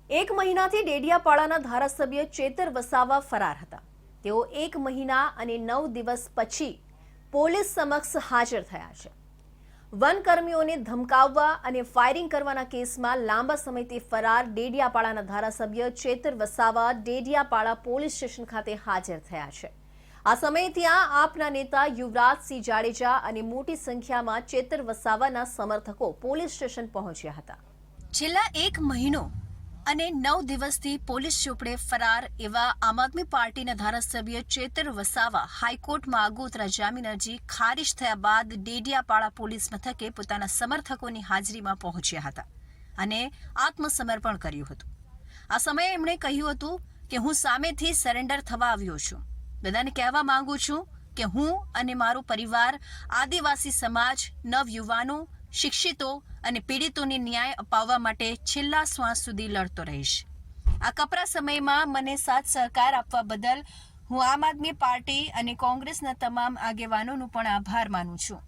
એક મહિનાથી ડેડિયાપાડાના ધારાસભ્ય ચેતર વસાવા ફરાર હતા। તેઓ 1 મહિના અને 9 દિવસ પછી પોલીસ સમક્ષ હાજર થયા છે। વનકર્મીઓને ધમકાવવા અને ફાયરિંગ કરવાના કેસમાં લાંબા સમયથી ફરાર ડેડિયાપાડાના ધારાસભ્ય ચેતર વસાવા ડેડિયાપાડા પોલીસ સ્ટેશન ખાતે હાજર થયા છે। આ સમયે ત્યાં આપના નેતા યુવરાજસિંહ જાડેજા અને મોટી સંખ્યામાં ચેતર વસાવાના સમર્થકો પોલીસ સ્ટેશન પહોંચ્યા હતા। છેલ્લા 1 મહિનો અને 9 દિવસથી પોલીસ ચોપડે ફરાર એવા આમ આદમી પાર્ટીના ધારાસભ્ય ચેતર વસાવા હાઈકોર્ટમાં આગોતરા જામીન અરજી ખારીજ થયા બાદ ડેડિયાપાડા પોલીસ મથકે પોતાના સમર્થકોની હાજરીમાં પહોંચ્યા હતા અને આત્મસમર્પણ કર્યું હતું। આ સમયે એમણે કહ્યું હતું કે હું સામેથી સરેન્ડર થવા આવ્યો છું। બધાને કહેવા માંગુ છું કે હું અને મારો પરિવાર આદિવાસી સમાજ, નવયુવાનો, શિક્ષિતો અને પીડિતોને ન્યાય અપાવવા માટે છેલ્લા શ્વાસ સુધી લડતો રહીશ। આ કપરા સમયમાં મને સાથ સહકાર આપવા બદલ હું આમ આદમી પાર્ટી અને કોંગ્રેસના તમામ આગેવાનોનો પણ આભાર માનું છું।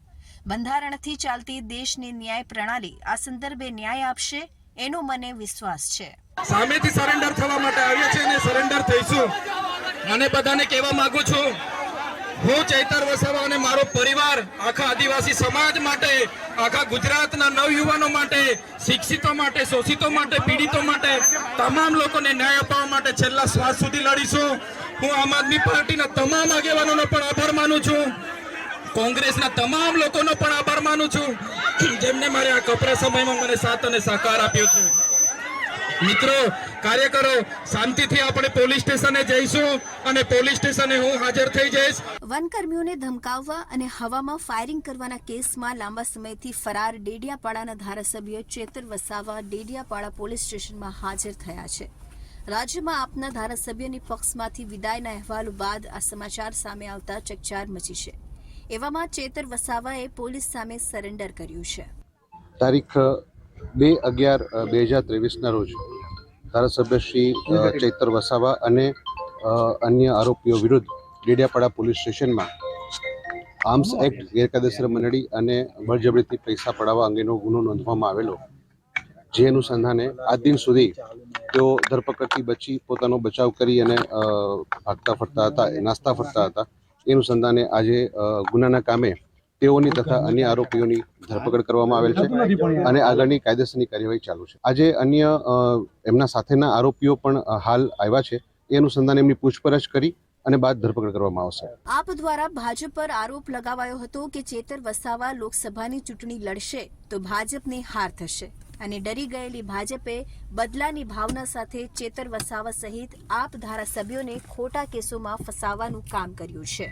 બંધારણથી ચાલતી દેશની ન્યાય પ્રણાલી આ સંદર્ભે ન્યાય આપશે એનો મને વિશ્વાસ છે। સામેથી સરેન્ડર થવા માટે આવ્યા છે અને સરેન્ડર થઈશું। મને બધાને કહેવા માંગુ છું, હું ચેતર વસાવા અને મારો પરિવાર આખા આદિવાસી સમાજ માટે, આખા ગુજરાતના નવયુવાનો માટે, શિક્ષિતો માટે, શોષિતો માટે, પીડિતો માટે, તમામ લોકોને ન્યાય અપાવવા માટે છેલ્લા શ્વાસ સુધી લડીશું। હું આમ આદમી પાર્ટીના તમામ આગેવાનોનો પણ આભાર માનું છું, કોંગ્રેસના તમામ લોકોનો પણ આભાર માનું છું, જેમને મારે આ કપરા સમયમાં મને સાથ અને સહકાર આપ્યો છે। મિત્રો, કાર્યકરો, શાંતિથી આપણે પોલીસ સ્ટેશને જઈશું અને પોલીસ સ્ટેશને હું હાજર થઈ જઈશ। વનકર્મીઓને ધમકાવવા અને હવામાં ફાયરિંગ કરવાના કેસમાં લાંબા સમયથી ફરાર ડેડિયાપાડાના ધારાસભ્ય ચેતર વસાવા ડેડિયાપાડા પોલીસ સ્ટેશનમાં હાજર થયા છે। રાજ્યમાં આપના ધારાસભ્યની પક્ષમાંથી વિદાયના અહેવાલો બાદ આ સમાચાર સામે આવતા ચકચાર મચી છે। એવામાં ચેતર વસાવાએ પોલીસ સામે સરેન્ડર કર્યું છે। તારીખ 2/11/2023ના રોજ ધારાસભ્ય શ્રી ચેતર વસાવા અને અન્ય આરોપીઓ વિરુદ્ધ ડેડિયાપાડા પોલીસ સ્ટેશનમાં આર્મ્સ એક્ટ, ગેરકાયદેસર મંડળી અને બળજબરીથી પૈસા પડાવવા અંગેનો ગુનો નોંધવામાં આવેલો, જે અનુસંધાને આજ દિન સુધી તેઓ ધરપકડથી બચી પોતાનો બચાવ કરી અને ભાગતા ફરતા હતા, નાસ્તા ફરતા હતા। એ અનુસંધાને આજે ગુનાના કામે તેઓની તથા અન્ય આરોપીઓની ધરપકડ કરવામાં આવેલ છે અને આગળની કાયદેસરની કાર્યવાહી ચાલુ છે। આજે અન્ય એમના સાથેના આરોપીઓ પણ હાલ આવ્યા છે। એ અનુસંધાને એમની પૂછપરછ કરી અને બાદ ધરપકડ કરવામાં આવશે। આપ દ્વારા ભાજપ પર આરોપ લગાવાયો હતો કે ચેતર વસાવા લોકસભાની ચૂંટણી લડશે તો ભાજપની હાર થશે અને ડરી ગયેલી ભાજપે બદલાની ભાવના સાથે ચેતર વસાવા સહિત આપ ધારાસભ્યોને ખોટા કેસોમાં ફસાવવાનું કામ કર્યું છે।